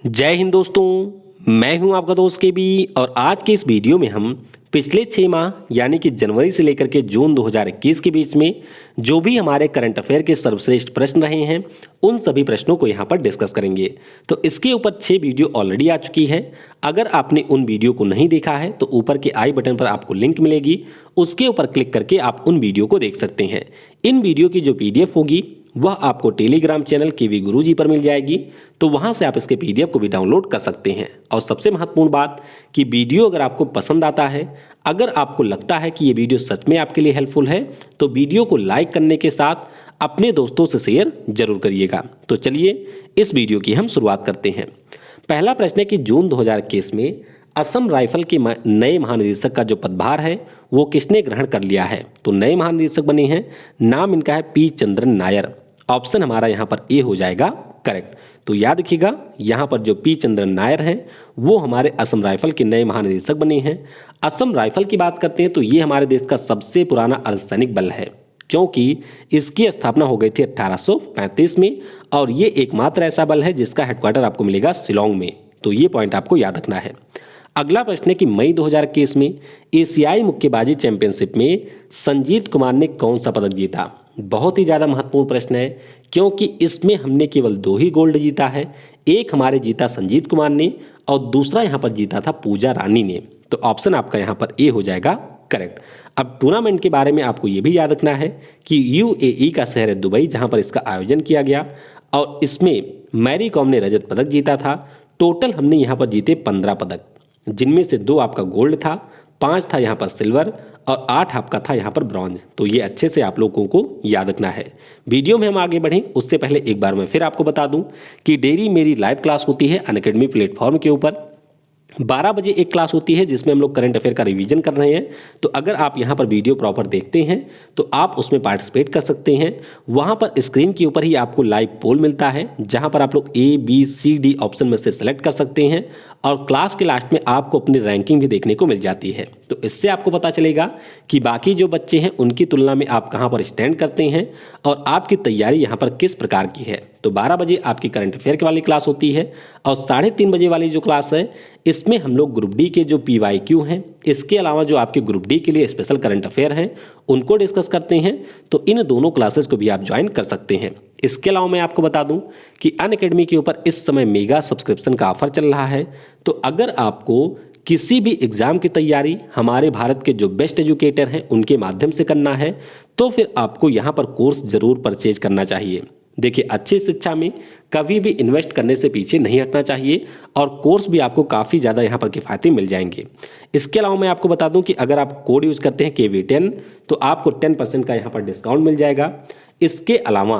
जय हिंद दोस्तों, मैं हूं आपका दोस्त के बी और आज के इस वीडियो में हम पिछले 6 माह यानी कि जनवरी से लेकर के जून 2021 के बीच में जो भी हमारे करंट अफेयर के सर्वश्रेष्ठ प्रश्न रहे हैं उन सभी प्रश्नों को यहां पर डिस्कस करेंगे। तो इसके ऊपर 6 वीडियो ऑलरेडी आ चुकी है। अगर आपने उन वीडियो को नहीं देखा है तो ऊपर के आई बटन पर आपको लिंक मिलेगी, उसके ऊपर क्लिक करके आप उन वीडियो को देख सकते हैं। इन वीडियो की जो PDF होगी वह आपको टेलीग्राम चैनल केवी गुरुजी पर मिल जाएगी, तो वहां से आप इसके PDF को भी डाउनलोड कर सकते हैं। और सबसे महत्वपूर्ण बात कि वीडियो अगर आपको पसंद आता है, अगर आपको लगता है कि ये वीडियो सच में आपके लिए हेल्पफुल है, तो वीडियो को लाइक करने के साथ अपने दोस्तों से शेयर जरूर करिएगा। तो चलिए इस वीडियो की हम शुरुआत करते हैं। पहला प्रश्न है कि जून 2021 में असम राइफल के नए महानिदेशक का जो पदभार है वो किसने ग्रहण कर लिया है। तो नए महानिदेशक बने हैं, नाम इनका है पी चंद्रन नायर। ऑप्शन हमारा यहाँ पर ए हो जाएगा करेक्ट। तो याद रखिएगा यहाँ पर जो पी चंद्रन नायर हैं वो हमारे असम राइफल के नए महानिदेशक बने हैं। असम राइफल की बात करते हैं तो ये हमारे देश का सबसे पुराना अर्धसैनिक बल है, क्योंकि इसकी स्थापना हो गई थी 1835 में और ये एकमात्र ऐसा बल है जिसका हेडक्वार्टर आपको मिलेगा शिलोंग में। तो ये पॉइंट आपको याद रखना है। अगला प्रश्न है कि मई 2021 में एशियाई मुक्केबाजी चैंपियनशिप में संजीत कुमार ने कौन सा पदक जीता। बहुत ही ज़्यादा महत्वपूर्ण प्रश्न है, क्योंकि इसमें हमने केवल 2 ही गोल्ड जीता है। एक हमारे जीता संजीत कुमार ने और दूसरा यहाँ पर जीता था पूजा रानी ने। तो ऑप्शन आपका यहाँ पर ए हो जाएगा करेक्ट। अब टूर्नामेंट के बारे में आपको ये भी याद रखना है कि UAE का शहर है दुबई, जहाँ पर इसका आयोजन किया गया और इसमें मैरी कॉम ने रजत पदक जीता था। टोटल हमने यहाँ पर जीते 15 पदक, जिनमें से 2 आपका गोल्ड था, 5 था यहाँ पर सिल्वर और 8 आपका था यहाँ पर ब्रॉन्ज। तो ये अच्छे से आप लोगों को याद रखना है। वीडियो में हम आगे बढ़ें उससे पहले एक बार मैं फिर आपको बता दूं कि डेली मेरी लाइव क्लास होती है अनअकैडमी प्लेटफॉर्म के ऊपर। 12 बजे एक क्लास होती है जिसमें हम लोग करंट अफेयर का रिवीजन कर रहे हैं। तो अगर आप यहाँ पर वीडियो प्रॉपर देखते हैं तो आप उसमें पार्टिसिपेट कर सकते हैं। वहाँ पर स्क्रीन के ऊपर ही आपको लाइव पोल मिलता है, जहाँ पर आप लोग ABCD ऑप्शन में से सेलेक्ट कर सकते हैं और क्लास के लास्ट में आपको अपनी रैंकिंग भी देखने को मिल जाती है। तो इससे आपको पता चलेगा कि बाकी जो बच्चे हैं उनकी तुलना में आप कहाँ पर स्टैंड करते हैं और आपकी तैयारी यहाँ पर किस प्रकार की है। तो 12 बजे आपकी करंट अफेयर की वाली क्लास होती है और 3:30 बजे वाली जो क्लास है इसमें हम लोग ग्रुप डी के जो PYQ हैं, इसके अलावा जो आपके ग्रुप डी के लिए स्पेशल करंट अफेयर हैं उनको डिस्कस करते हैं। तो इन दोनों क्लासेस को भी आप ज्वाइन कर सकते हैं। इसके अलावा मैं आपको बता दूं कि अनअकैडमी के ऊपर इस समय मेगा सब्सक्रिप्शन का ऑफर चल रहा है। तो अगर आपको किसी भी एग्जाम की तैयारी हमारे भारत के जो बेस्ट एजुकेटर हैं उनके माध्यम से करना है तो फिर आपको यहाँ पर कोर्स जरूर परचेज करना चाहिए। देखिए, अच्छी शिक्षा में कभी भी इन्वेस्ट करने से पीछे नहीं हटना चाहिए और कोर्स भी आपको काफ़ी ज़्यादा यहाँ पर किफ़ायती मिल जाएंगे। इसके अलावा मैं आपको बता दूं कि अगर आप कोड यूज़ करते हैं KV10 तो आपको 10% का यहाँ पर डिस्काउंट मिल जाएगा। इसके अलावा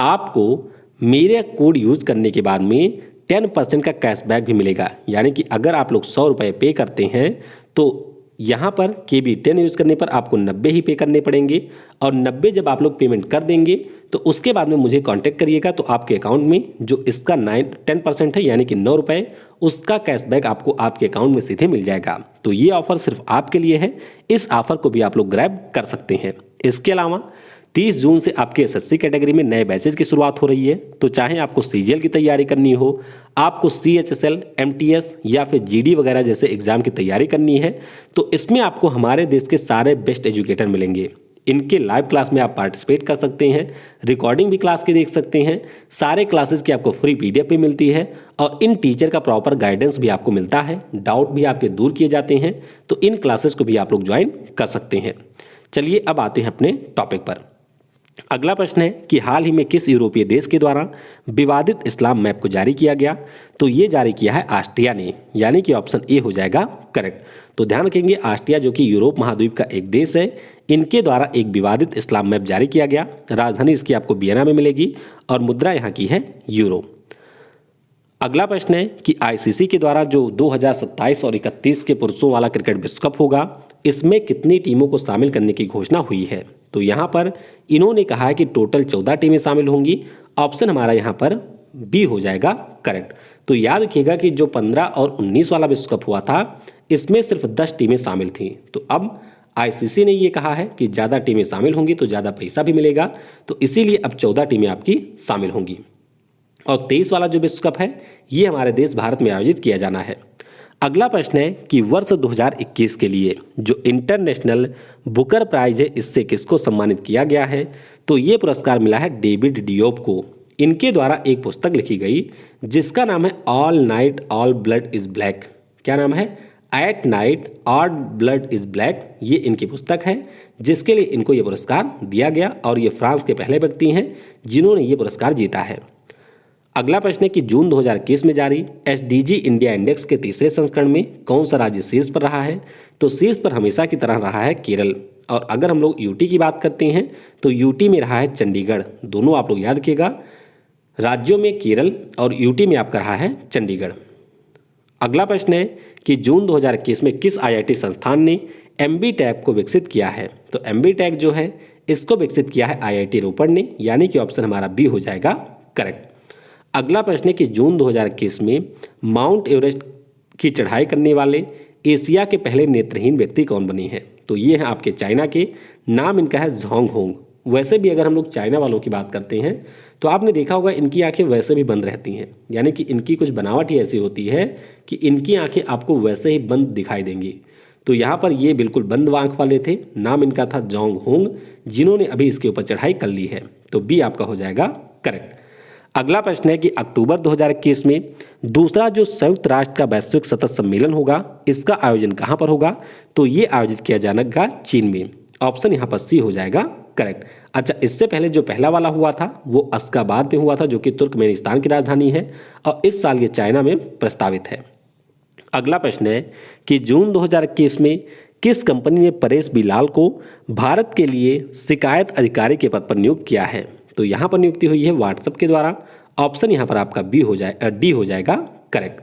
आपको मेरे कोड यूज़ करने के बाद में 10% का कैशबैक भी मिलेगा। यानी कि अगर आप लोग 100 रुपये पे करते हैं तो यहाँ पर KB10 यूज़ करने पर आपको 90 ही पे करने पड़ेंगे और 90 जब आप लोग पेमेंट कर देंगे तो उसके बाद में मुझे कांटेक्ट करिएगा। तो आपके अकाउंट में जो इसका 10% है यानी कि 9 रुपये, उसका कैशबैक आपको आपके अकाउंट में सीधे मिल जाएगा। तो ये ऑफ़र सिर्फ आपके लिए है, इस ऑफ़र को भी आप लोग ग्रैब कर सकते हैं। इसके अलावा 30 जून से आपके SSC कैटेगरी में नए बैचेज की शुरुआत हो रही है। तो चाहे आपको CGL की तैयारी करनी हो, आपको CHSL, MTS या फिर GD वगैरह जैसे एग्जाम की तैयारी करनी है, तो इसमें आपको हमारे देश के सारे बेस्ट एजुकेटर मिलेंगे। इनके लाइव क्लास में आप पार्टिसिपेट कर सकते हैं, रिकॉर्डिंग भी क्लास की देख सकते हैं, सारे क्लासेस की आपको फ्री PDF भी मिलती है और इन टीचर का प्रॉपर गाइडेंस भी आपको मिलता है, डाउट भी आपके दूर किए जाते हैं। तो इन क्लासेस को भी आप लोग ज्वाइन कर सकते हैं। चलिए अब आते हैं अपने टॉपिक पर। अगला प्रश्न है कि हाल ही में किस यूरोपीय देश के द्वारा विवादित इस्लाम मैप को जारी किया गया। तो ये जारी किया है ऑस्ट्रिया ने, यानी कि ऑप्शन ए हो जाएगा करेक्ट। तो ध्यान रखेंगे, ऑस्ट्रिया जो कि यूरोप महाद्वीप का एक देश है, इनके द्वारा एक विवादित इस्लाम मैप जारी किया गया। राजधानी इसकी आपको वियना में मिलेगी और मुद्रा यहाँ की है यूरो। अगला प्रश्न है कि ICC के द्वारा जो 2027 और 31 के पुरुषों वाला क्रिकेट विश्व कप होगा, इसमें कितनी टीमों को शामिल करने की घोषणा हुई है। तो यहाँ पर इन्होंने कहा है कि टोटल 14 टीमें शामिल होंगी। ऑप्शन हमारा यहाँ पर बी हो जाएगा करेक्ट। तो याद रखिएगा कि जो 15 और 19 वाला विश्व कप हुआ था इसमें सिर्फ 10 टीमें शामिल थीं। तो अब ICC ने ये कहा है कि ज़्यादा टीमें शामिल होंगी तो ज़्यादा पैसा भी मिलेगा, तो इसीलिए अब 14 टीमें आपकी शामिल होंगी। और 23 वाला जो विश्व कप है ये हमारे देश भारत में आयोजित किया जाना है। अगला प्रश्न है कि वर्ष 2021 के लिए जो इंटरनेशनल बुकर प्राइज है इससे किसको सम्मानित किया गया है? तो ये पुरस्कार मिला है डेविड डियोप को। इनके द्वारा एक पुस्तक लिखी गई जिसका नाम है all night all blood is black. क्या नाम है? At night all blood is black. ये इनकी पुस्तक है जिसके लिए इनको ये पुरस्कार दिया गया और ये फ्रांस के पहले व्यक्ति हैं जिन्होंने ये पुरस्कार जीता है। अगला प्रश्न है कि जून 2021 में जारी एसडीजी इंडिया इंडेक्स के तीसरे संस्करण में कौन सा राज्य शीर्ष पर रहा है? तो शीर्ष पर हमेशा की तरह रहा है केरल। और अगर हम लोग यूटी की बात करते हैं तो यूटी में रहा है चंडीगढ़। दोनों आप लोग याद रखिएगा, राज्यों में केरल और यूटी में आपका रहा है चंडीगढ़। अगला प्रश्न है कि जून 2021 में किस आईआईटी संस्थान ने एमबी टैग को विकसित किया है? तो एमबी टैग जो है इसको विकसित किया है आईआईटी रोपड़ ने, यानी कि ऑप्शन हमारा बी हो जाएगा करेक्ट। अगला प्रश्न है कि जून 2021 में माउंट एवरेस्ट की चढ़ाई करने वाले एशिया के पहले नेत्रहीन व्यक्ति कौन बने हैं? तो ये हैं आपके चाइना के, नाम इनका है झांग होंग। वैसे भी अगर हम लोग चाइना वालों की बात करते हैं तो आपने देखा होगा इनकी आंखें वैसे भी बंद रहती हैं, यानी कि इनकी कुछ बनावट ही ऐसी होती है कि इनकी आंखें आपको वैसे ही बंद दिखाई देंगी। तो यहाँ पर ये बिल्कुल बंद आंख वाले थे, नाम इनका था झांग होंग, जिन्होंने अभी इसके ऊपर चढ़ाई कर ली है। तो बी आपका हो जाएगा करेक्ट। अगला प्रश्न है कि अक्टूबर 2021 में दूसरा जो संयुक्त राष्ट्र का वैश्विक सतत सम्मेलन होगा इसका आयोजन कहाँ पर होगा? तो ये आयोजित किया जाएगा चीन में। ऑप्शन यहाँ पर सी हो जाएगा करेक्ट। अच्छा, इससे पहले जो पहला वाला हुआ था वो अश्गाबाद में हुआ था जो कि तुर्कमेनिस्तान की राजधानी है और इस साल ये चाइना में प्रस्तावित है। अगला प्रश्न है कि जून 2021 में किस कंपनी ने परेश बिलाल को भारत के लिए शिकायत अधिकारी के पद पर नियुक्त किया है? तो यहाँ पर नियुक्ति हुई है व्हाट्सएप के द्वारा। ऑप्शन यहाँ पर आपका डी हो जाएगा करेक्ट।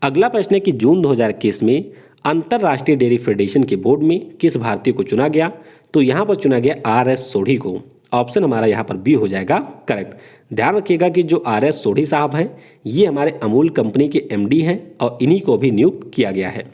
अगला प्रश्न है कि जून 2021 में अंतर्राष्ट्रीय डेयरी फेडरेशन के बोर्ड में किस भारतीय को चुना गया? तो यहाँ पर चुना गया आर.एस. सोढ़ी को। ऑप्शन हमारा यहाँ पर बी हो जाएगा करेक्ट। ध्यान रखिएगा कि जो आर.एस. सोढ़ी साहब हैं ये हमारे अमूल कंपनी के एमडी हैं और इन्हीं को भी नियुक्त किया गया है।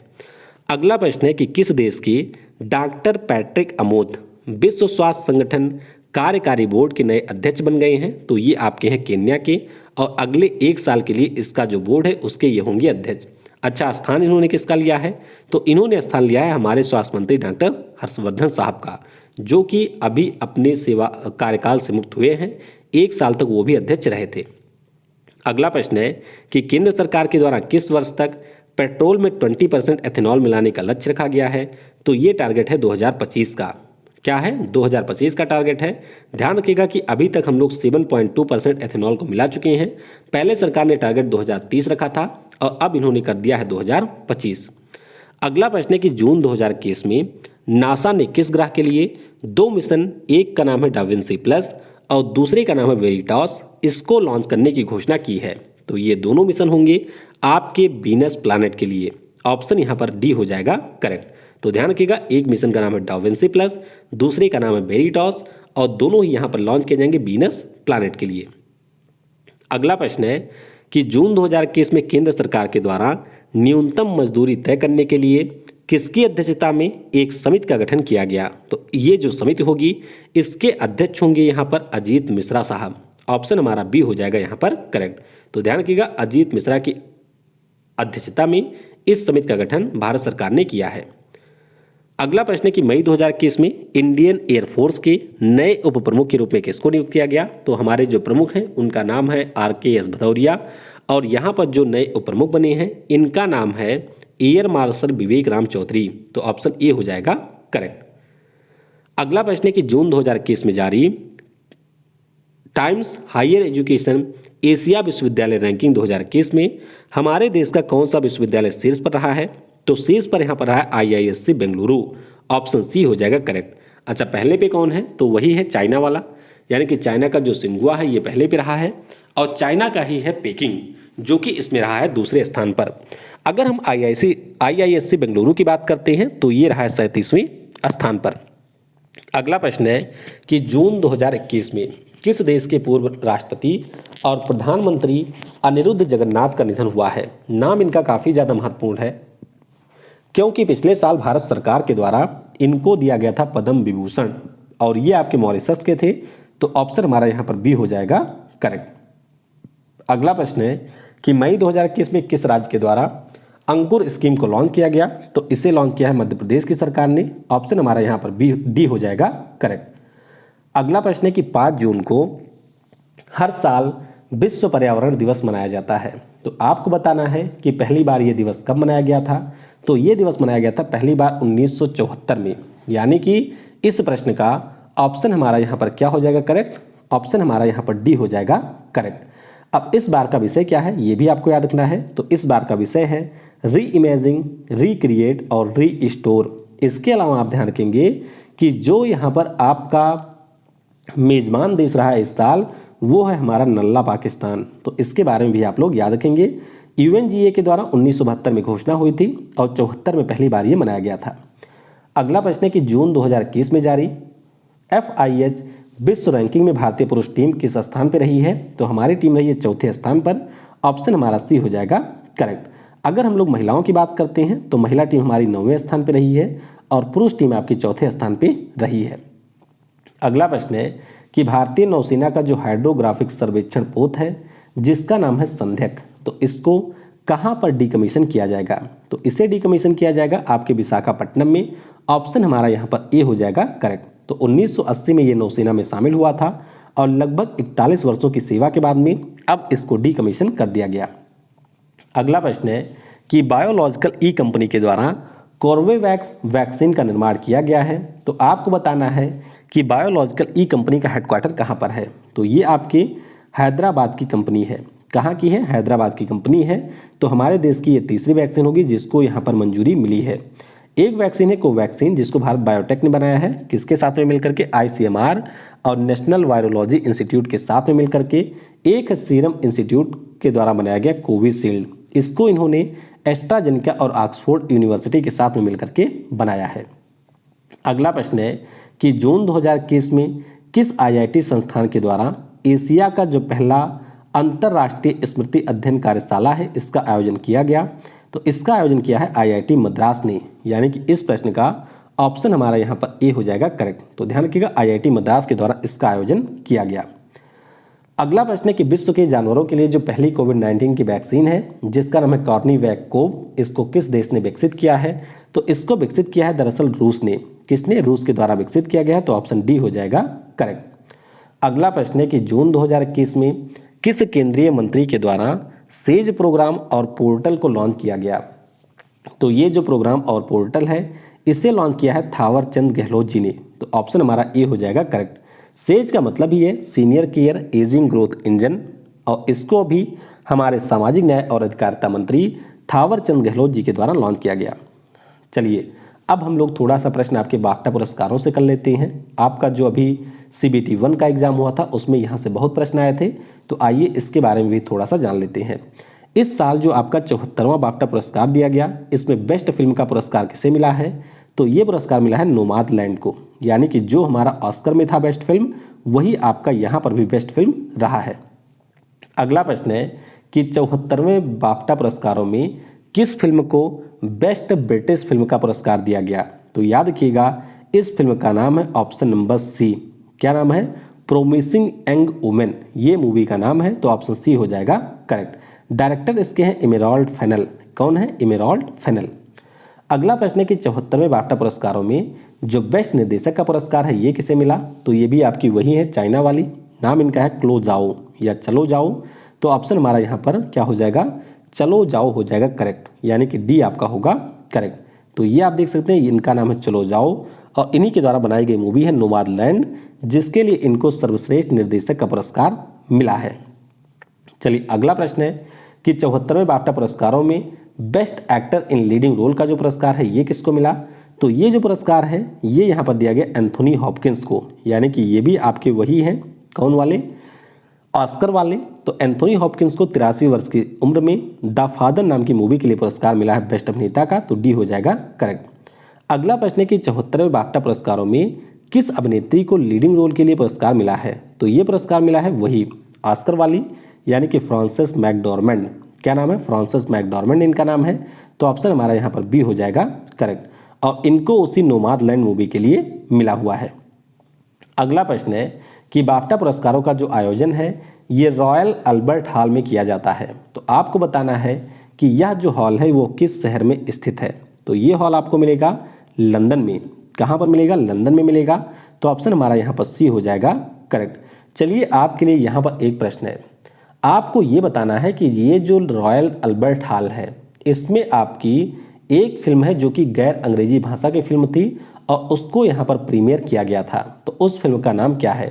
अगला प्रश्न है कि किस देश के डॉक्टर पैट्रिक अमोद विश्व स्वास्थ्य संगठन कार्यकारी बोर्ड के नए अध्यक्ष बन गए हैं? तो ये आपके हैं केन्या के और अगले 1 साल के लिए इसका जो बोर्ड है उसके ये होंगे अध्यक्ष। अच्छा, स्थान इन्होंने किसका लिया है? तो इन्होंने स्थान लिया है हमारे स्वास्थ्य मंत्री डॉक्टर हर्षवर्धन साहब का, जो कि अभी अपने सेवा कार्यकाल से मुक्त हुए हैं। 1 साल तक वो भी अध्यक्ष रहे थे। अगला प्रश्न है कि केंद्र सरकार के द्वारा किस वर्ष तक पेट्रोल में 20% एथेनॉल मिलाने का लक्ष्य रखा गया है? तो ये टारगेट है 2025 का। क्या है? 2025 का टारगेट है। ध्यान रखिएगा कि अभी तक हम लोग 7.2% एथेनॉल को मिला चुके हैं। पहले सरकार ने टारगेट 2030 रखा था और अब इन्होंने कर दिया है 2025। अगला प्रश्न है कि जून 2021 में नासा ने किस ग्रह के लिए 2 मिशन, एक का नाम है डाविंसी प्लस और दूसरे का नाम है वेरिटास, इसको लॉन्च करने की घोषणा की है? तो ये दोनों मिशन होंगे आपके वीनस प्लैनेट के लिए। ऑप्शन यहाँ पर डी हो जाएगा करेक्ट। तो ध्यान रखिएगा, एक मिशन का नाम है डाविंसी प्लस, दूसरे का नाम है वेरिटास और दोनों ही यहाँ पर लॉन्च किए जाएंगे वीनस प्लैनेट के लिए। अगला प्रश्न है कि जून 2021 में केंद्र सरकार के द्वारा न्यूनतम मजदूरी तय करने के लिए किसकी अध्यक्षता में एक समिति का गठन किया गया? तो ये जो समिति होगी इसके अध्यक्ष होंगे यहाँ पर अजीत मिश्रा साहब। ऑप्शन हमारा बी हो जाएगा यहाँ पर करेक्ट। तो ध्यान रखिएगा, अजीत मिश्रा की अध्यक्षता में इस समिति का गठन भारत सरकार ने किया है। अगला प्रश्न है कि मई 2021 में इंडियन एयरफोर्स के नए उप प्रमुख के रूप में किसको नियुक्त किया गया? तो हमारे जो प्रमुख हैं उनका नाम है RKS भदौरिया और यहाँ पर जो नए उप प्रमुख बने हैं इनका नाम है एयर मार्शल विवेक राम चौधरी। तो ऑप्शन ए हो जाएगा करेक्ट। अगला प्रश्न है कि जून 2021 में जारी टाइम्स हायर एजुकेशन एशिया विश्वविद्यालय रैंकिंग 2021 में हमारे देश का कौन सा विश्वविद्यालय शीर्ष पर रहा है? तो शीर्ष पर यहाँ पर रहा है IISc बेंगलुरु। ऑप्शन सी हो जाएगा करेक्ट। अच्छा, पहले पे कौन है? तो वही है चाइना वाला, यानी कि चाइना का जो सिंगुआ है ये पहले पे रहा है और चाइना का ही है पेकिंग जो कि इसमें रहा है दूसरे स्थान पर। अगर हम IISc बेंगलुरु की बात करते हैं तो ये रहा है 37वें स्थान पर। अगला प्रश्न है कि जून 2021 में किस देश के पूर्व राष्ट्रपति और प्रधानमंत्री अनिरुद्ध जगन्नाथ का निधन हुआ है? नाम इनका काफ़ी ज़्यादा महत्वपूर्ण है क्योंकि पिछले साल भारत सरकार के द्वारा इनको दिया गया था पद्म विभूषण और ये आपके मॉरिशस के थे। तो ऑप्शन हमारा यहाँ पर बी हो जाएगा करेक्ट। अगला प्रश्न है कि मई 2021 में किस राज्य के द्वारा अंकुर स्कीम को लॉन्च किया गया? तो इसे लॉन्च किया है मध्य प्रदेश की सरकार ने। ऑप्शन हमारा यहाँ पर बी डी हो जाएगा करेक्ट। अगला प्रश्न है कि 5 जून को हर साल विश्व पर्यावरण दिवस मनाया जाता है। तो आपको बताना है कि पहली बार ये दिवस कब मनाया गया था। तो ये दिवस मनाया गया था पहली बार 1974 में, यानी कि इस प्रश्न का ऑप्शन हमारा यहाँ पर क्या हो जाएगा करेक्ट? ऑप्शन हमारा यहाँ पर डी हो जाएगा करेक्ट। अब इस बार का विषय क्या है ये भी आपको याद रखना है। तो इस बार का विषय है री इमेजिंग, रिक्रिएट और रीस्टोर। इसके अलावा आप ध्यान रखेंगे कि जो यहाँ पर आपका मेजबान देश रहा है इस साल, वो है हमारा नल्ला पाकिस्तान। तो इसके बारे में भी आप लोग याद रखेंगे। यूएनजीए के द्वारा 1972 में घोषणा हुई थी और 74 में पहली बार ये मनाया गया था। अगला प्रश्न है कि जून 2021 में जारी FIH विश्व रैंकिंग में भारतीय पुरुष टीम किस स्थान पर रही है? तो हमारी टीम रही है चौथे स्थान पर। ऑप्शन हमारा सी हो जाएगा करेक्ट। अगर हम लोग महिलाओं की बात करते हैं तो महिला टीम हमारी 9वें स्थान पर रही है और पुरुष टीम आपकी चौथे स्थान पर रही है। अगला प्रश्न है कि भारतीय नौसेना का जो हाइड्रोग्राफिक सर्वेक्षण पोत है जिसका नाम है संध्यक, तो इसको कहाँ पर डीकमीशन किया जाएगा? तो इसे डीकमीशन किया जाएगा आपके विशाखापट्टनम में। ऑप्शन हमारा यहाँ पर ए हो जाएगा करेक्ट। तो 1980 में ये नौसेना में शामिल हुआ था और लगभग 41 वर्षों की सेवा के बाद में अब इसको डीकमीशन कर दिया गया। अगला प्रश्न है कि बायोलॉजिकल ई कंपनी के द्वारा कोर्बेवैक्स वैक्सीन का निर्माण किया गया है। तो आपको बताना है कि बायोलॉजिकल ई कंपनी का हेडक्वार्टर कहाँ पर है? तो ये आपके हैदराबाद की कंपनी है। कहाँ की है? हैदराबाद की कंपनी है। तो हमारे देश की ये तीसरी वैक्सीन होगी जिसको यहाँ पर मंजूरी मिली है। एक वैक्सीन है कोवैक्सीन जिसको भारत बायोटेक ने बनाया है। किसके साथ में मिलकर के? ICMR और नेशनल वायरोलॉजी इंस्टीट्यूट के साथ में मिलकर के। एक सीरम इंस्टीट्यूट के द्वारा बनाया गया कोविशील्ड, इसको इन्होंने एस्ट्राजेनेका और ऑक्सफोर्ड यूनिवर्सिटी के साथ में मिलकर के बनाया है। अगला प्रश्न है कि जून 2021 में किस IIT संस्थान के द्वारा एशिया का जो पहला अंतर्राष्ट्रीय स्मृति अध्ययन कार्यशाला है इसका आयोजन किया गया? तो इसका आयोजन किया है IIT मद्रास ने, यानी कि इस प्रश्न का ऑप्शन हमारा यहाँ पर ए हो जाएगा करेक्ट। तो ध्यान रखिएगा IIT मद्रास के द्वारा इसका आयोजन किया गया। अगला प्रश्न है कि विश्व के जानवरों के लिए जो पहली कोविड-19 की वैक्सीन है जिसका नाम है कॉर्नीवैक कोव, इसको किस देश ने विकसित किया है? तो इसको विकसित किया है दरअसल रूस ने। किसने? रूस के द्वारा विकसित किया गया है। तो ऑप्शन डी हो जाएगा करेक्ट। अगला प्रश्न है कि जून 2021 में किस केंद्रीय मंत्री के द्वारा सेज प्रोग्राम और पोर्टल को लॉन्च किया गया? तो ये जो प्रोग्राम और पोर्टल है इसे लॉन्च किया है थावर चंद गहलोत जी ने। तो ऑप्शन हमारा ए हो जाएगा करेक्ट। सेज का मतलब ही है senior care ageing growth engine, और इसको भी हमारे सामाजिक न्याय और अधिकारिता मंत्री थावर चंद गहलोत जी के द्वारा लॉन्च किया गया। चलिए अब हम लोग थोड़ा सा प्रश्न आपके बाफ्टा पुरस्कारों से कर लेते हैं। आपका जो अभी CBT 1 का एग्जाम हुआ था उसमें यहाँ से बहुत प्रश्न आए थे, तो आइए इसके बारे में भी थोड़ा सा जान लेते हैं। इस साल जो आपका 74वां बाफ्टा पुरस्कार दिया गया, इसमें बेस्ट फिल्म का पुरस्कार किसे मिला है? तो ये पुरस्कार मिला है नोमाडलैंड को, यानी कि जो हमारा ऑस्कर में था बेस्ट फिल्म, वही आपका यहाँ पर भी बेस्ट फिल्म रहा है। अगला प्रश्न है कि 74वें बाफ्टा पुरस्कारों में किस फिल्म को बेस्ट ब्रिटिश फिल्म का पुरस्कार दिया गया? तो याद रखिएगा इस फिल्म का नाम है ऑप्शन नंबर सी। क्या नाम है? प्रोमिसिंग यंग वुमेन, ये मूवी का नाम है। तो ऑप्शन सी हो जाएगा करेक्ट। डायरेक्टर इसके हैं इमेराल्ड फेनल। कौन है? Emerald Fennell. अगला प्रश्न है कि 74वें बाफ्टा पुरस्कारों में जो बेस्ट निर्देशक का पुरस्कार है ये किसे मिला? तो ये भी आपकी वही है चाइना वाली, नाम इनका है क्लो जाओ या चलो जाओ। तो ऑप्शन हमारा यहाँ पर क्या हो जाएगा? चलो जाओ हो जाएगा करेक्ट, यानी कि डी आपका होगा करेक्ट। तो ये आप देख सकते हैं इनका नाम है चलो जाओ और इन्हीं के द्वारा बनाई गई मूवी है नोमाडलैंड, जिसके लिए इनको सर्वश्रेष्ठ निर्देशक का पुरस्कार मिला है। चलिए अगला प्रश्न है कि 74वें बाफ्टा पुरस्कारों में best actor in leading role का जो पुरस्कार है ये किसको मिला? तो ये जो पुरस्कार है ये यहाँ पर दिया गया एंथोनी हॉपकिंस को, यानी कि ये भी आपके वही हैं। कौन वाले? ऑस्कर वाले। तो एंथोनी हॉपकिंस को 83 वर्ष की उम्र में द फादर नाम की मूवी के लिए पुरस्कार मिला है बेस्ट अभिनेता का। तो डी हो जाएगा करेक्ट। अगला प्रश्न है कि 74वें बाफ्टा पुरस्कारों में किस अभिनेत्री को लीडिंग रोल के लिए पुरस्कार मिला है? तो ये पुरस्कार मिला है वही ऑस्कर वाली, यानी कि फ्रांसिस मैकडॉर्मैंड। क्या नाम है? फ्रांसिस मैकडॉर्मैंड इनका नाम है। तो ऑप्शन हमारा यहाँ पर बी हो जाएगा करेक्ट, और इनको उसी नोमाडलैंड मूवी के लिए मिला हुआ है। अगला प्रश्न है कि बाफ्टा पुरस्कारों का जो आयोजन है ये रॉयल अल्बर्ट हॉल में किया जाता है। तो आपको बताना है कि यह जो हॉल है वो किस शहर में स्थित है। तो ये हॉल आपको मिलेगा लंदन में। कहाँ पर मिलेगा? लंदन में मिलेगा। तो ऑप्शन हमारा यहाँ पर सी हो जाएगा करेक्ट। चलिए आपके लिए यहाँ पर एक प्रश्न है, आपको ये बताना है कि ये जो रॉयल अल्बर्ट हॉल है इसमें आपकी एक फिल्म है जो कि गैर अंग्रेजी भाषा की फिल्म थी और उसको यहाँ पर प्रीमियर किया गया था। तो उस फिल्म का नाम क्या है?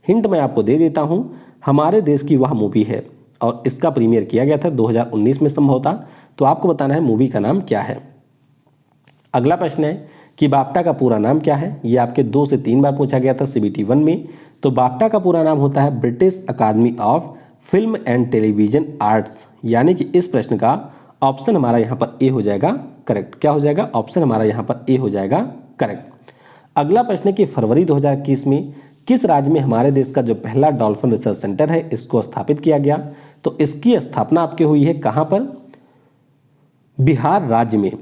हिंट मैं आपको दे देता हूँ, हमारे देश की वह मूवी है और इसका प्रीमियर किया गया था 2019 में संभवतः। तो आपको बताना है मूवी का नाम क्या है। अगला प्रश्न है कि बाफ्टा का पूरा नाम क्या है? ये आपके 2 से 3 बार पूछा गया था CBT 1 में। तो बाफ्टा का पूरा नाम होता है British academy of film and television arts, यानी कि इस प्रश्न का ऑप्शन हमारा यहाँ पर ए हो जाएगा करेक्ट। क्या हो जाएगा? ऑप्शन हमारा यहाँ पर ए हो जाएगा करेक्ट। अगला प्रश्न है कि फरवरी 2021 में किस राज्य में हमारे देश का जो पहला डॉल्फिन रिसर्च सेंटर है इसको स्थापित किया गया? तो इसकी स्थापना आपके हुई है कहाँ पर? बिहार राज्य में।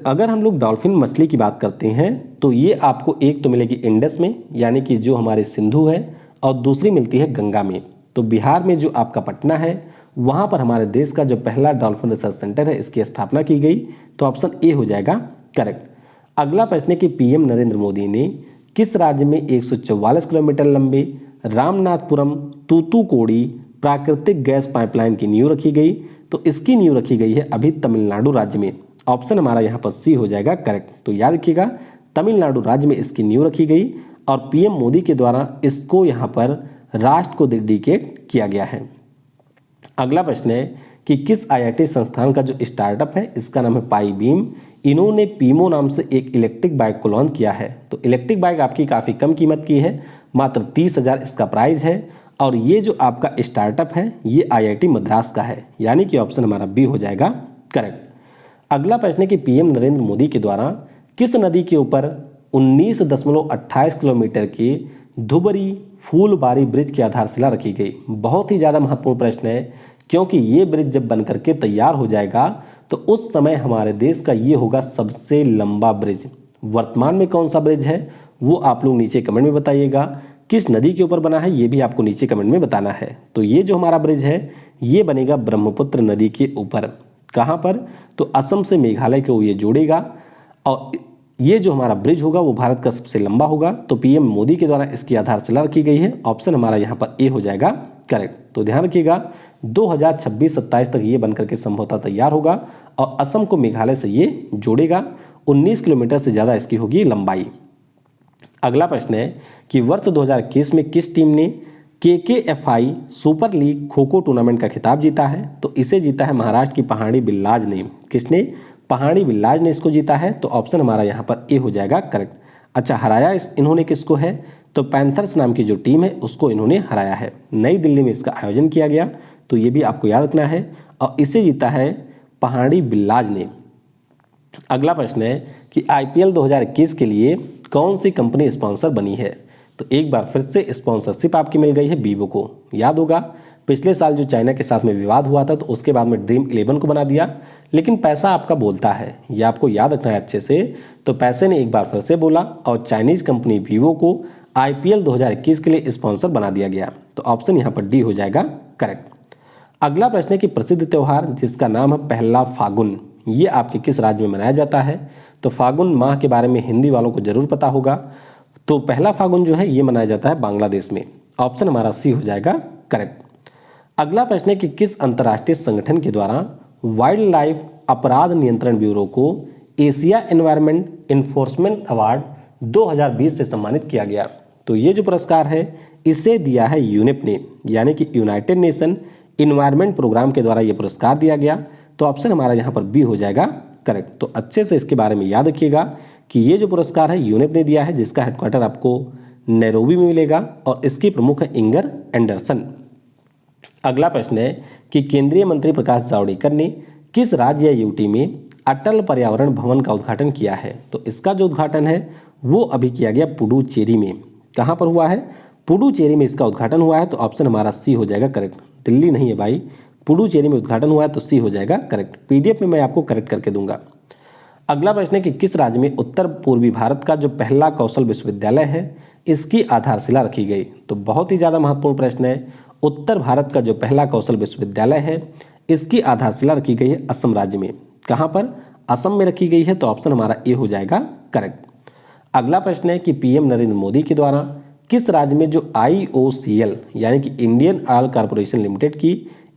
अगर हम लोग डॉल्फिन मछली की बात करते हैं तो ये आपको एक तो मिलेगी इंडस में, यानी कि जो हमारे सिंधु है, और दूसरी मिलती है गंगा में। तो बिहार में जो आपका पटना है वहाँ पर हमारे देश का जो पहला डॉल्फिन रिसर्च सेंटर है इसकी स्थापना की गई। तो ऑप्शन ए हो जाएगा करेक्ट। अगला प्रश्न है कि पीएम नरेंद्र मोदी ने किस राज्य में 144 किलोमीटर लंबे रामनाथपुरम तूतुकुड़ी प्राकृतिक गैस पाइपलाइन की नींव रखी गई? तो इसकी नींव रखी गई है अभी तमिलनाडु राज्य में। ऑप्शन हमारा यहाँ पर सी हो जाएगा करेक्ट। तो याद रखिएगा तमिलनाडु राज्य में इसकी नींव रखी गई और पीएम मोदी के द्वारा इसको यहाँ पर राष्ट्र को डेडिकेट किया गया है। अगला प्रश्न है कि किस IIT संस्थान का जो स्टार्टअप है इसका नाम है पाई बीम। इन्होंने पीमो नाम से एक इलेक्ट्रिक बाइक को लॉन्च किया है। तो इलेक्ट्रिक बाइक आपकी काफ़ी कम कीमत की है, मात्र 30,000 इसका प्राइस है। और ये जो आपका स्टार्टअप है ये IIT मद्रास का है, यानी कि ऑप्शन हमारा बी हो जाएगा करेक्ट। अगला प्रश्न है कि पीएम नरेंद्र मोदी के द्वारा किस नदी के ऊपर 19.28 किलोमीटर के धुबरी फूलबारी ब्रिज की आधारशिला रखी गई? बहुत ही ज़्यादा महत्वपूर्ण प्रश्न है, क्योंकि ये ब्रिज जब बनकर के तैयार हो जाएगा तो उस समय हमारे देश का ये होगा सबसे लंबा ब्रिज। वर्तमान में कौन सा ब्रिज है वो आप लोग नीचे कमेंट में बताइएगा। किस नदी के ऊपर बना है ये भी आपको नीचे कमेंट में बताना है। तो ये जो हमारा ब्रिज है ये बनेगा ब्रह्मपुत्र नदी के ऊपर। कहाँ पर? तो असम से मेघालय को ये जोड़ेगा और ये जो हमारा ब्रिज होगा वो भारत का सबसे लंबा होगा। तो पीएम मोदी के द्वारा इसकी आधारशिला रखी गई है। ऑप्शन हमारा यहाँ पर ए हो जाएगा करेक्ट। तो ध्यान रखिएगा 2026-27 तक ये बनकर के संभवतः तैयार होगा और असम को मेघालय से ये जोड़ेगा। 19 किलोमीटर से ज़्यादा इसकी होगी लंबाई। अगला प्रश्न है कि वर्ष 2021 में किस टीम ने KKFI super league kho kho tournament का खिताब जीता है? तो इसे जीता है महाराष्ट्र की पहाड़ी बिल्लाज ने। किसने? पहाड़ी बिल्लाज ने इसको जीता है। तो ऑप्शन हमारा यहाँ पर ए हो जाएगा करेक्ट। अच्छा, हराया इन्होंने किसको है? तो पैंथर्स नाम की जो टीम है उसको इन्होंने हराया है। नई दिल्ली में इसका आयोजन किया गया, तो ये भी आपको याद रखना है। और इसे जीता है पहाड़ी बिल्लाज ने। अगला प्रश्न है कि IPL 2021 के लिए कौन सी कंपनी स्पॉन्सर बनी है? तो एक बार फिर से स्पॉन्सरशिप आपकी मिल गई है वीवो को। याद होगा पिछले साल जो चाइना के साथ में विवाद हुआ था तो उसके बाद में ड्रीम 11 को बना दिया, लेकिन पैसा आपका बोलता है, ये आपको याद रखना है अच्छे से। तो पैसे ने एक बार फिर से बोला और चाइनीज कंपनी वीवो को IPL 2021 के लिए स्पॉन्सर बना दिया गया। तो ऑप्शन यहाँ पर डी हो जाएगा करेक्ट। अगला प्रश्न है कि प्रसिद्ध त्यौहार जिसका नाम है पहला फागुन, ये आपके किस राज्य में मनाया जाता है? तो फागुन माह के बारे में हिंदी वालों को जरूर पता होगा। तो पहला फागुन जो है ये मनाया जाता है बांग्लादेश में। ऑप्शन हमारा सी हो जाएगा करेक्ट। अगला प्रश्न है कि किस अंतर्राष्ट्रीय संगठन के द्वारा वाइल्ड लाइफ अपराध नियंत्रण ब्यूरो को एशिया एनवायरनमेंट इन्फोर्समेंट अवार्ड 2020 से सम्मानित किया गया? तो ये जो पुरस्कार है इसे दिया है यूनेप ने, यानी कि यूनाइटेड नेशन इन्वायरमेंट प्रोग्राम के द्वारा ये पुरस्कार दिया गया। तो ऑप्शन हमारा यहाँ पर बी हो जाएगा करेक्ट। तो अच्छे से इसके बारे में याद रखिएगा कि ये जो पुरस्कार है यूनेप ने दिया है, जिसका हेडक्वार्टर आपको नैरोबी में मिलेगा और इसकी प्रमुख है इंगर एंडरसन। अगला प्रश्न है कि केंद्रीय मंत्री प्रकाश जावड़ेकर ने किस राज्य या यूटी में अटल पर्यावरण भवन का उद्घाटन किया है? तो इसका जो उद्घाटन है वो अभी किया गया पुडुचेरी में। कहाँ पर हुआ है? पुडुचेरी में इसका उद्घाटन हुआ है। तो ऑप्शन हमारा सी हो जाएगा करेक्ट। दिल्ली नहीं है भाई, पुडुचेरी में उद्घाटन हुआ है, तो सी हो जाएगा करेक्ट। PDF में मैं आपको करेक्ट करके दूंगा। अगला प्रश्न है कि किस राज्य में उत्तर पूर्वी भारत का जो पहला कौशल विश्वविद्यालय है इसकी आधारशिला रखी गई? तो बहुत ही ज़्यादा महत्वपूर्ण प्रश्न है। उत्तर भारत का जो पहला कौशल विश्वविद्यालय है इसकी आधारशिला रखी गई है असम राज्य में। कहाँ पर? असम में रखी गई है, तो ऑप्शन हमारा ए हो जाएगा करेक्ट। अगला प्रश्न है कि पीएम नरेंद्र मोदी के द्वारा किस राज्य में जो IOCL यानी कि इंडियन ऑयल कॉर्पोरेशन लिमिटेड की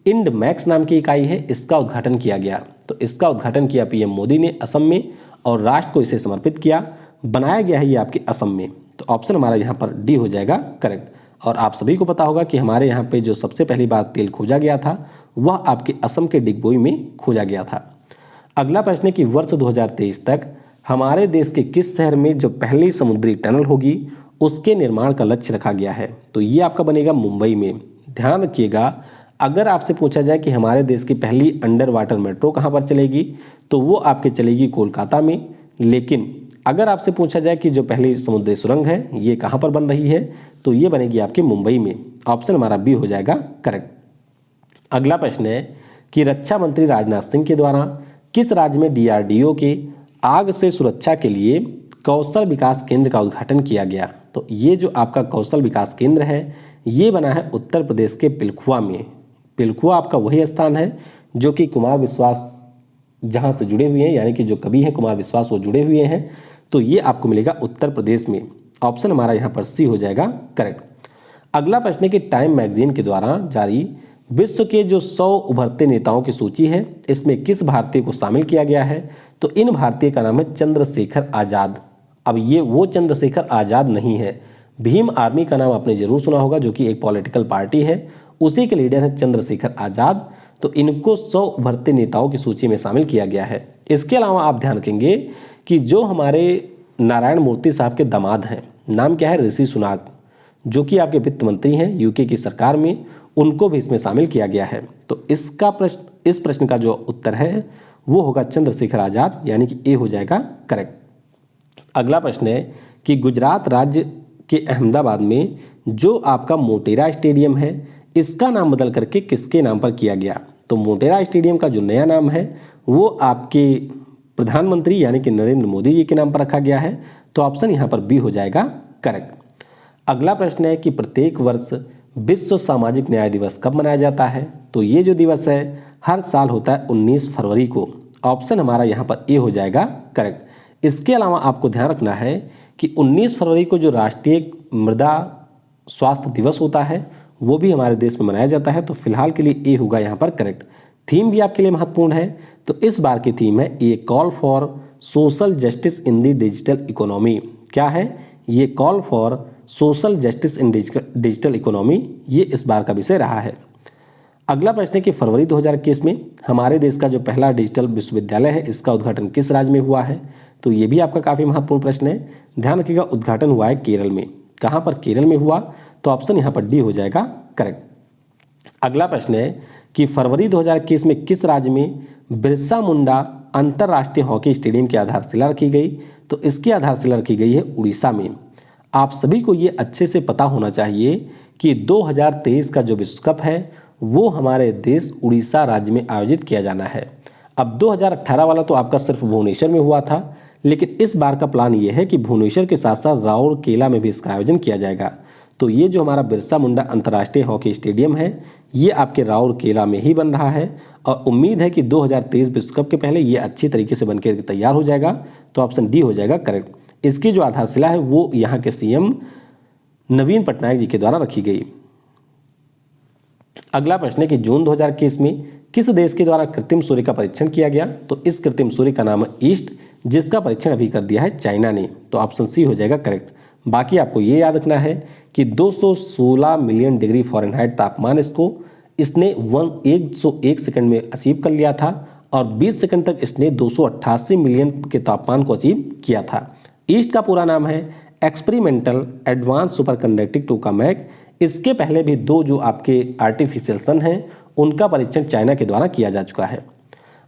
इंडमैक्स नाम की इकाई है इसका उद्घाटन किया गया? तो इसका उद्घाटन किया पीएम मोदी ने असम में और राष्ट्र को इसे समर्पित किया। बनाया गया है ये आपके असम में, तो ऑप्शन हमारा यहाँ पर डी हो जाएगा करेक्ट। और आप सभी को पता होगा कि हमारे यहाँ पे जो सबसे पहली बार तेल खोजा गया था वह आपके असम के डिगबोई में खोजा गया था। अगला प्रश्न है कि वर्ष 2023 तक हमारे देश के किस शहर में जो पहली समुद्री टनल होगी उसके निर्माण का लक्ष्य रखा गया है? तो ये आपका बनेगा मुंबई में। ध्यान रखिएगा, अगर आपसे पूछा जाए कि हमारे देश की पहली अंडर वाटर मेट्रो कहाँ पर चलेगी तो वो आपके चलेगी कोलकाता में। लेकिन अगर आपसे पूछा जाए कि जो पहली समुद्री सुरंग है ये कहाँ पर बन रही है तो ये बनेगी आपके मुंबई में। ऑप्शन हमारा बी हो जाएगा करेक्ट। अगला प्रश्न है कि रक्षा मंत्री राजनाथ सिंह के द्वारा किस राज्य में DRDO के आग से सुरक्षा के लिए कौशल विकास केंद्र का उद्घाटन किया गया? तो ये जो आपका कौशल विकास केंद्र है ये बना है उत्तर प्रदेश के पिलखुआ में। पिलखुआ आपका वही स्थान है जो कि कुमार विश्वास जहाँ से जुड़े हुए हैं, यानी कि जो कवि हैं कुमार विश्वास वो जुड़े हुए हैं, तो ये आपको मिलेगा उत्तर प्रदेश में। ऑप्शन हमारा यहाँ पर सी हो जाएगा करेक्ट। अगला प्रश्न है कि टाइम मैगजीन के द्वारा जारी विश्व के जो 100 उभरते नेताओं की सूची है इसमें किस भारतीय को शामिल किया गया है? तो इन भारतीय का नाम है चंद्रशेखर आज़ाद। अब ये वो चंद्रशेखर आज़ाद नहीं है, भीम आर्मी का नाम आपने जरूर सुना होगा जो कि एक पॉलिटिकल पार्टी है, उसी के लीडर है चंद्रशेखर आज़ाद। तो इनको 100 उभरते नेताओं की सूची में शामिल किया गया है। इसके अलावा आप ध्यान रखेंगे कि जो हमारे नारायण मूर्ति साहब के दामाद हैं, नाम क्या है? ऋषि सुनाक, जो कि आपके वित्त मंत्री हैं यूके की सरकार में, उनको भी इसमें शामिल किया गया है। तो इस प्रश्न का जो उत्तर है वो होगा चंद्रशेखर आज़ाद, यानी कि ए हो जाएगा करेक्ट। अगला प्रश्न है कि गुजरात राज्य के अहमदाबाद में जो आपका मोटेरा स्टेडियम है इसका नाम बदल करके किसके नाम पर किया गया? तो मोटेरा स्टेडियम का जो नया नाम है वो आपके प्रधानमंत्री यानी कि नरेंद्र मोदी जी के नाम पर रखा गया है। तो ऑप्शन यहाँ पर बी हो जाएगा करेक्ट। अगला प्रश्न है कि प्रत्येक वर्ष विश्व सामाजिक न्याय दिवस कब मनाया जाता है? तो ये जो दिवस है हर साल होता है 19 फरवरी को। ऑप्शन हमारा यहाँ पर ए हो जाएगा करेक्ट। इसके अलावा आपको ध्यान रखना है कि 19 फरवरी को जो राष्ट्रीय मृदा स्वास्थ्य दिवस होता है वो भी हमारे देश में मनाया जाता है। तो फिलहाल के लिए ए होगा यहाँ पर करेक्ट। थीम भी आपके लिए महत्वपूर्ण है, तो इस बार की थीम है a call for social justice in the digital economy. क्या है ये? Call for social justice in digital economy, ये इस बार का विषय रहा है। अगला प्रश्न है कि फरवरी 2021 में हमारे देश का जो पहला डिजिटल विश्वविद्यालय है इसका उद्घाटन किस राज्य में हुआ है? तो ये भी आपका काफ़ी महत्वपूर्ण प्रश्न है। ध्यान रखिएगा, उद्घाटन हुआ है केरल में। कहाँ पर? केरल में हुआ। तो ऑप्शन यहाँ पर डी हो जाएगा करेक्ट। अगला प्रश्न है कि फरवरी 2021 में किस राज्य में बिरसा मुंडा अंतर्राष्ट्रीय हॉकी स्टेडियम की आधारशिला रखी गई? तो इसकी आधारशिला रखी गई है उड़ीसा में। आप सभी को ये अच्छे से पता होना चाहिए कि 2023 का जो विश्व कप है वो हमारे देश उड़ीसा राज्य में आयोजित किया जाना है। अब 2018 वाला तो आपका सिर्फ भुवनेश्वर में हुआ था, लेकिन इस बार का प्लान ये है कि भुवनेश्वर के साथ साथ राउरकेला में भी इसका आयोजन किया जाएगा। तो ये जो हमारा बिरसा मुंडा अंतर्राष्ट्रीय हॉकी स्टेडियम है ये आपके राउरकेला में ही बन रहा है और उम्मीद है कि 2023 विश्व कप के पहले ये अच्छी तरीके से बनकर तैयार हो जाएगा। तो ऑप्शन डी हो जाएगा करेक्ट। इसकी जो आधारशिला है वो यहाँ के सीएम नवीन पटनायक जी के द्वारा रखी गई। अगला प्रश्न है कि जून 2021 में किस देश के द्वारा कृत्रिम सूर्य का परीक्षण किया गया? तो इस कृत्रिम सूर्य का नाम है ईस्ट, जिसका परीक्षण अभी कर दिया है चाइना ने। तो ऑप्शन सी हो जाएगा करेक्ट। बाकी आपको ये याद रखना है कि 216 मिलियन डिग्री फ़ारेनहाइट तापमान इसने 101 सेकंड में अचीव कर लिया था और 20 सेकंड तक इसने 288 मिलियन के तापमान को अचीव किया था। ईस्ट का पूरा नाम है experimental advance super conducting tokamak. इसके पहले भी दो जो आपके आर्टिफिशियल सन हैं उनका परीक्षण चाइना के द्वारा किया जा चुका है।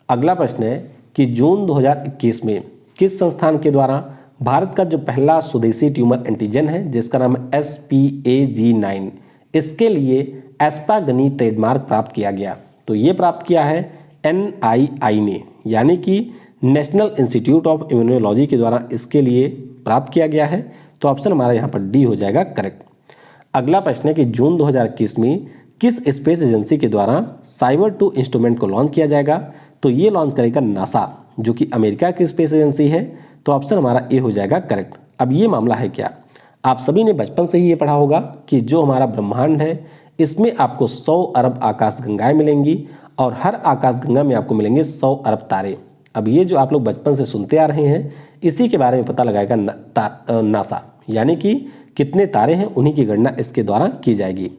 अगला प्रश्न है कि जून 2021 में किस संस्थान के द्वारा भारत का जो पहला स्वदेशी ट्यूमर एंटीजन है जिसका नाम है SPAG9, इसके लिए एस्पागनी ट्रेडमार्क प्राप्त किया गया? तो ये प्राप्त किया है NII ने, यानी कि नेशनल इंस्टीट्यूट ऑफ इम्यूनोलॉजी के द्वारा इसके लिए प्राप्त किया गया है। तो ऑप्शन हमारा यहाँ पर डी हो जाएगा करेक्ट। अगला प्रश्न है कि जून 2021 में किस स्पेस एजेंसी के द्वारा साइबर 2 इंस्ट्रूमेंट को लॉन्च किया जाएगा? तो ये लॉन्च करेगा नासा, जो कि अमेरिका की स्पेस एजेंसी है। तो ऑप्शन हमारा ए हो जाएगा करेक्ट। अब ये मामला है क्या, आप सभी ने बचपन से ही ये पढ़ा होगा कि जो हमारा ब्रह्मांड है इसमें आपको 100 अरब आकाशगंगाएं मिलेंगी और हर आकाशगंगा में आपको मिलेंगे 100 अरब तारे। अब ये जो आप लोग बचपन से सुनते आ रहे हैं इसी के बारे में पता लगाएगा नासा, यानी कि कितने तारे हैं उन्हीं की गणना इसके द्वारा की जाएगी।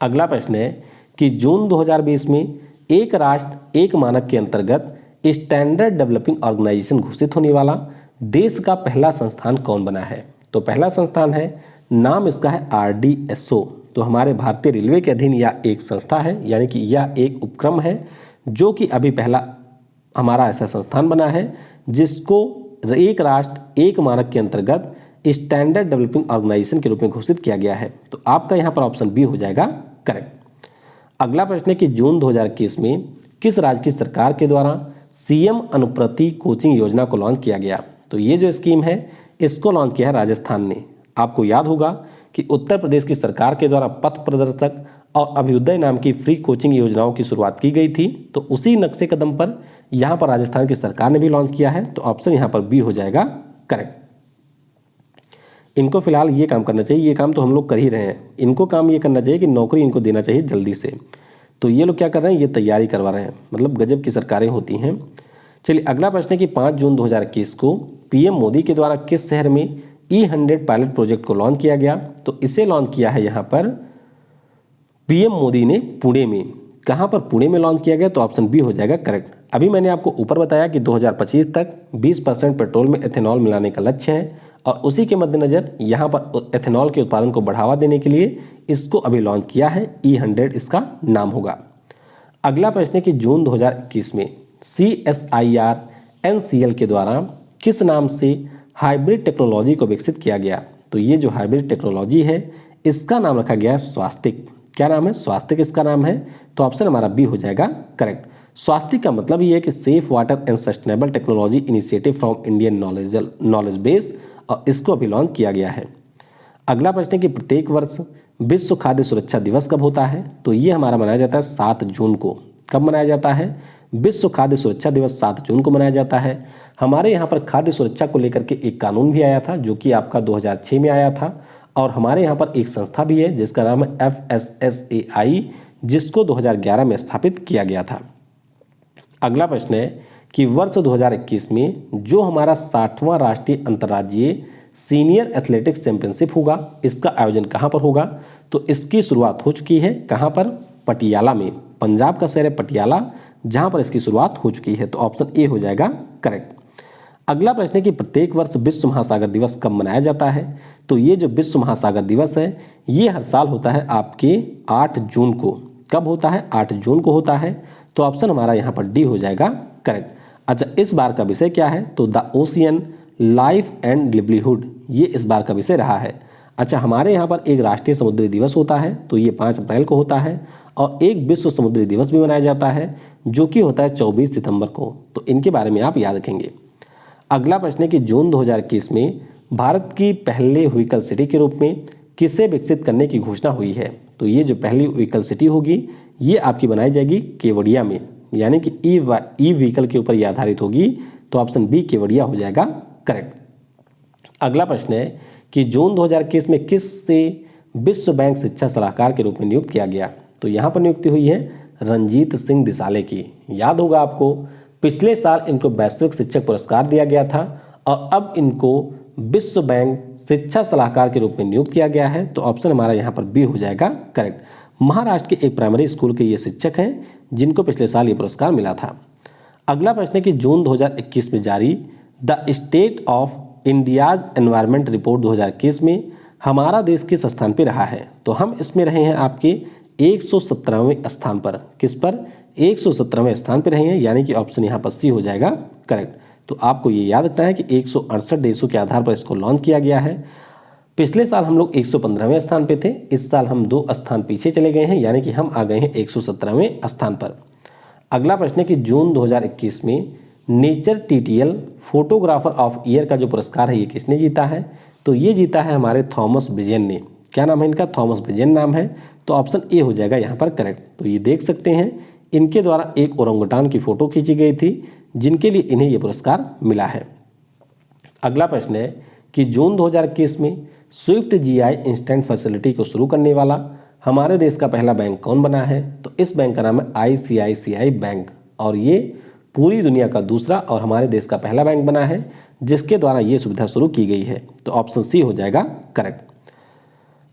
अगला प्रश्न है कि जून 2020 में एक राष्ट्र एक मानक के अंतर्गत स्टैंडर्ड डेवलपिंग ऑर्गेनाइजेशन घोषित होने वाला देश का पहला संस्थान कौन बना है? तो पहला संस्थान है, नाम इसका है RDSO। तो हमारे भारतीय रेलवे के अधीन यह एक संस्था है, यानी कि यह एक उपक्रम है जो कि अभी पहला हमारा ऐसा संस्थान बना है जिसको एक राष्ट्र एक मानक के अंतर्गत स्टैंडर्ड डेवलपिंग ऑर्गेनाइजेशन के रूप में घोषित किया गया है। तो आपका यहाँ पर ऑप्शन बी हो जाएगा करेक्ट। अगला प्रश्न है कि जून 2021 में किस राज्य की सरकार के द्वारा CM अनुप्रति कोचिंग योजना को लॉन्च किया गया? तो ये जो स्कीम है इसको लॉन्च किया है राजस्थान ने। आपको याद होगा कि उत्तर प्रदेश की सरकार के द्वारा पथ प्रदर्शक और अभ्युदय नाम की फ्री कोचिंग योजनाओं की शुरुआत की गई थी। तो उसी नक्शे कदम पर यहाँ पर राजस्थान की सरकार ने भी लॉन्च किया है। तो ऑप्शन यहाँ पर बी हो जाएगा करेक्ट। इनको फिलहाल ये काम करना चाहिए, ये काम तो हम लोग कर ही रहे हैं, इनको काम ये करना चाहिए कि नौकरी इनको देना चाहिए जल्दी से। तो ये लोग क्या कर रहे हैं, ये तैयारी करवा रहे हैं, मतलब गजब की सरकारें होती हैं। चलिए अगला प्रश्न है कि 5 जून 2021 को PM मोदी के द्वारा किस शहर में E100 पायलट प्रोजेक्ट को लॉन्च किया गया? तो इसे लॉन्च किया है यहाँ पर PM मोदी ने पुणे में। कहाँ पर? पुणे में लॉन्च किया गया। तो ऑप्शन बी हो जाएगा करेक्ट। अभी मैंने आपको ऊपर बताया कि 2025 तक 20% पेट्रोल में एथेनॉल मिलाने का लक्ष्य है और उसी के मद्देनज़र यहाँ पर एथेनॉल के उत्पादन को बढ़ावा देने के लिए इसको अभी लॉन्च किया है। E100 इसका नाम होगा। अगला प्रश्न है कि जून 2021 में CSIR NCL के द्वारा किस नाम से हाइब्रिड टेक्नोलॉजी को विकसित किया गया? तो ये जो हाइब्रिड टेक्नोलॉजी है इसका नाम रखा गया है स्वास्तिक। क्या नाम है? स्वास्तिक इसका नाम है। तो ऑप्शन हमारा बी हो जाएगा करेक्ट। स्वास्तिक का मतलब ये है कि safe water and sustainable technology initiative from Indian knowledge base, और इसको अभी लॉन्च किया गया है। अगला प्रश्न है कि प्रत्येक वर्ष विश्व खाद्य सुरक्षा दिवस कब होता है? तो ये हमारा मनाया जाता है 7 जून को। कब मनाया जाता है? विश्व खाद्य सुरक्षा दिवस 7 जून को मनाया जाता है। हमारे यहाँ पर खाद्य सुरक्षा को लेकर के एक कानून भी आया था जो कि आपका 2006 में आया था, और हमारे यहाँ पर एक संस्था भी है जिसका नाम है FSSAI, जिसको 2011 में स्थापित किया गया था। अगला प्रश्न है कि वर्ष 2021 में जो हमारा 60वां राष्ट्रीय अंतर्राज्यीय सीनियर एथलेटिक्स चैंपियनशिप होगा इसका आयोजन कहाँ पर होगा? तो इसकी शुरुआत हो चुकी है। कहाँ पर? पटियाला में। पंजाब का शहर है पटियाला, जहाँ पर इसकी शुरुआत हो चुकी है। तो ऑप्शन ए हो जाएगा करेक्ट। अगला प्रश्न है कि प्रत्येक वर्ष विश्व महासागर दिवस कब मनाया जाता है? तो ये जो विश्व महासागर दिवस है ये हर साल होता है आपके 8 जून को। कब होता है? 8 जून को होता है। तो ऑप्शन हमारा यहाँ पर डी हो जाएगा करेक्ट। अच्छा, इस बार का विषय क्या है? तो the ocean life and livelihood, ये इस बार का विषय रहा है। अच्छा, हमारे यहाँ पर एक राष्ट्रीय समुद्री दिवस होता है, तो ये 5 अप्रैल को होता है, और एक विश्व समुद्री दिवस भी मनाया जाता है जो कि होता है 24 सितंबर को। तो इनके बारे में आप याद रखेंगे। अगला प्रश्न है कि जून 2021 में भारत की पहले व्हीकल सिटी के रूप में किसे विकसित करने की घोषणा हुई है? तो ये जो पहली व्हीकल सिटी होगी ये आपकी बनाई जाएगी केवड़िया में, यानी कि ई व्हीकल के ऊपर ये आधारित होगी। तो ऑप्शन बी केवड़िया हो जाएगा करेक्ट। अगला प्रश्न है कि जून 2021 में किस से विश्व बैंक शिक्षा सलाहकार के रूप में नियुक्त किया गया? तो यहाँ पर नियुक्ति हुई है रंजीत सिंह दिसाले की। याद होगा आपको, पिछले साल इनको वैश्विक शिक्षक पुरस्कार दिया गया था और अब इनको विश्व बैंक शिक्षा सलाहकार के रूप में नियुक्त किया गया है। तो ऑप्शन हमारा यहाँ पर बी हो जाएगा करेक्ट। महाराष्ट्र के एक प्राइमरी स्कूल के ये शिक्षक हैं जिनको पिछले साल ये पुरस्कार मिला था। अगला प्रश्न है कि जून 2021 में जारी the state of India's environment report 2021 में हमारा देश किस स्थान पर रहा है? तो हम इसमें रहे हैं आपके 117वें स्थान पर। किस पर? 117वें स्थान पर रहे हैं, यानी कि ऑप्शन यहाँ पर सी हो जाएगा करेक्ट। तो आपको ये याद रखना है कि 168 देशों के आधार पर इसको लॉन्च किया गया है। पिछले साल हम लोग 115वें स्थान पे थे, इस साल हम 2 स्थान पीछे चले गए हैं, यानी कि हम आ गए हैं 117वें स्थान पर। अगला प्रश्न है कि जून 2021 में nature TTL photographer of year का जो पुरस्कार है ये किसने जीता है? तो ये जीता है हमारे थॉमस ब्रिजेन ने। क्या नाम है इनका, थॉमस बेजेन नाम है। तो ऑप्शन ए हो जाएगा यहाँ पर करेक्ट। तो ये देख सकते हैं इनके द्वारा एक ओरंगुटान की फोटो खींची गई थी जिनके लिए इन्हें ये पुरस्कार मिला है। अगला प्रश्न है कि जून 2021 में स्विफ्ट जीआई इंस्टेंट फैसिलिटी को शुरू करने वाला हमारे देश का पहला बैंक कौन बना है। तो इस बैंक का नाम है आईसीआईसीआई बैंक और ये पूरी दुनिया का दूसरा और हमारे देश का पहला बैंक बना है जिसके द्वारा ये सुविधा शुरू की गई है। तो ऑप्शन सी हो जाएगा करेक्ट।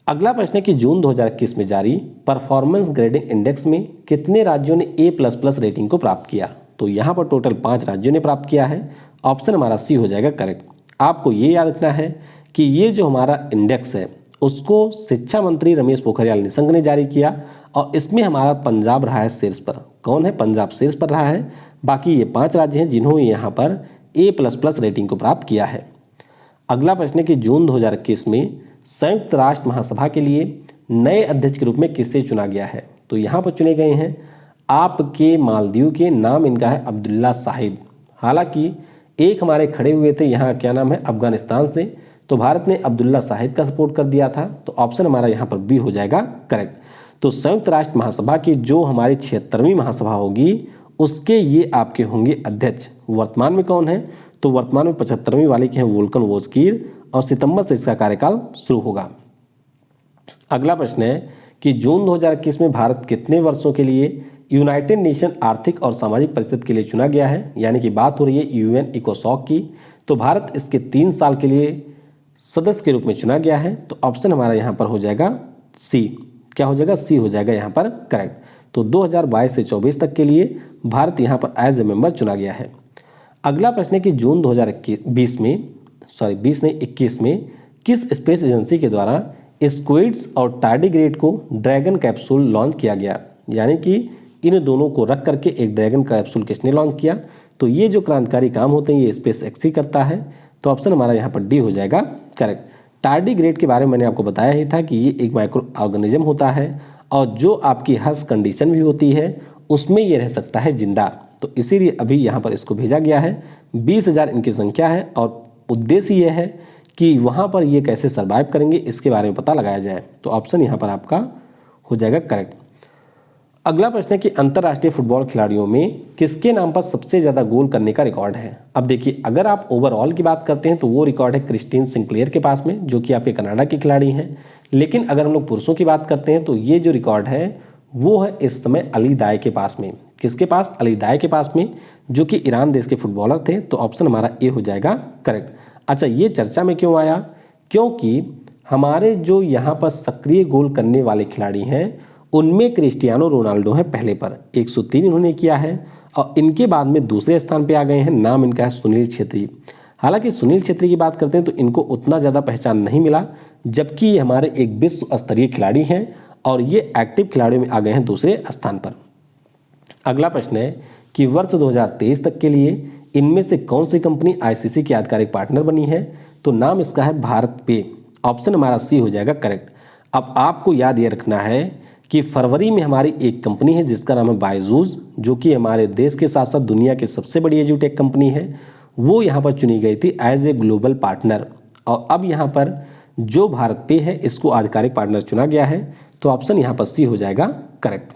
अगला प्रश्न है कि जून 2021 में जारी परफॉर्मेंस ग्रेडिंग इंडेक्स में कितने राज्यों ने A++ रेटिंग को प्राप्त किया। तो यहाँ पर टोटल 5 राज्यों ने प्राप्त किया है। ऑप्शन हमारा सी हो जाएगा करेक्ट। आपको ये याद रखना है कि ये जो हमारा इंडेक्स है उसको शिक्षा मंत्री रमेश पोखरियाल निशंक ने जारी किया और इसमें हमारा पंजाब रहा है शीर्ष पर। कौन है, पंजाब शीर्ष पर रहा है। बाकी ये 5 राज्य हैं जिन्होंने यहाँ पर A++ रेटिंग को प्राप्त किया है। अगला प्रश्न है कि जून 2021 में संयुक्त राष्ट्र महासभा के लिए नए अध्यक्ष के रूप में किसे चुना गया है। तो यहाँ पर चुने गए हैं आपके मालदीव के, नाम इनका है अब्दुल्ला शाहिद। हालांकि एक हमारे खड़े हुए थे यहाँ, क्या नाम है, अफगानिस्तान से, तो भारत ने अब्दुल्ला शाहिद का सपोर्ट कर दिया था। तो ऑप्शन हमारा यहाँ पर बी हो जाएगा करेक्ट। तो संयुक्त राष्ट्र महासभा की जो हमारी 76वीं महासभा होगी उसके ये आपके होंगे अध्यक्ष। वर्तमान में कौन है, तो वर्तमान में 75वीं वाले के हैं वोल्कन वोजकीर और सितंबर से इसका कार्यकाल शुरू होगा। अगला प्रश्न है कि जून 2021 में भारत कितने वर्षों के लिए यूनाइटेड नेशन आर्थिक और सामाजिक परिषद के लिए चुना गया है, यानी कि बात हो रही है यूएन इकोसॉक की। तो भारत इसके 3 साल के लिए सदस्य के रूप में चुना गया है। तो ऑप्शन हमारा यहाँ पर हो जाएगा सी। क्या हो जाएगा, सी हो जाएगा यहाँ पर करेक्ट। तो 2022 से 24 तक के लिए भारत यहाँ पर एज ए मेंबर चुना गया है। अगला प्रश्न है कि जून 2021 में किस स्पेस एजेंसी के द्वारा स्क्विड्स और टार्डिग्रेड को ड्रैगन कैप्सूल लॉन्च किया गया, यानी कि इन दोनों को रख करके एक ड्रैगन कैप्सूल किसने लॉन्च किया। तो ये जो क्रांतिकारी काम होते हैं ये स्पेस एक्स ही करता है। तो ऑप्शन हमारा यहाँ पर डी हो जाएगा करेक्ट। टार्डिग्रेड के बारे में मैंने आपको बताया ही था कि ये एक माइक्रो ऑर्गेनिज्म होता है और जो आपकी हर्ष कंडीशन भी होती है उसमें ये रह सकता है जिंदा। तो इसीलिए अभी यहाँ पर इसको भेजा गया है। 20,000 इनकी संख्या है और उद्देश्य ये है कि वहाँ पर ये कैसे सर्वाइव करेंगे इसके बारे में पता लगाया जाए। तो ऑप्शन यहाँ पर आपका हो जाएगा करेक्ट। अगला प्रश्न है कि अंतर्राष्ट्रीय फुटबॉल खिलाड़ियों में किसके नाम पर सबसे ज़्यादा गोल करने का रिकॉर्ड है। अब देखिए, अगर आप ओवरऑल की बात करते हैं तो वो रिकॉर्ड है क्रिस्टीन सिंक्लेयर के पास में, जो कि आपके कनाडा के खिलाड़ी हैं। लेकिन अगर हम लोग पुरुषों की बात करते हैं तो ये जो रिकॉर्ड है वो है इस समय अली दाई के पास में। किसके पास, अली दाई के पास में, जो कि ईरान देश के फुटबॉलर थे। तो ऑप्शन हमारा ए हो जाएगा करेक्ट। अच्छा, ये चर्चा में क्यों आया, क्योंकि हमारे जो यहाँ पर सक्रिय गोल करने वाले खिलाड़ी हैं उनमें क्रिस्टियानो रोनाल्डो है पहले पर, 103 इन्होंने किया है और इनके बाद में दूसरे स्थान पे आ गए हैं, नाम इनका है सुनील छेत्री। हालांकि सुनील छेत्री की बात करते हैं तो इनको उतना ज़्यादा पहचान नहीं मिला, जबकि ये हमारे एक विश्व स्तरीय खिलाड़ी हैं और ये एक्टिव खिलाड़ियों में आ गए हैं दूसरे स्थान पर। अगला प्रश्न है कि वर्ष 2023 तक के लिए इनमें से कौन सी कंपनी आईसीसी की आधिकारिक पार्टनर बनी है। तो नाम इसका है भारत पे। ऑप्शन हमारा सी हो जाएगा करेक्ट। अब आपको याद ये रखना है कि फरवरी में हमारी एक कंपनी है जिसका नाम है बायजूस, जो कि हमारे देश के साथ साथ दुनिया की सबसे बड़ी एजुटेक कंपनी है, वो यहाँ पर चुनी गई थी एज ए ग्लोबल पार्टनर। और अब यहाँ पर जो भारत पे है इसको आधिकारिक पार्टनर चुना गया है। तो ऑप्शन यहाँ पर सी हो जाएगा करेक्ट।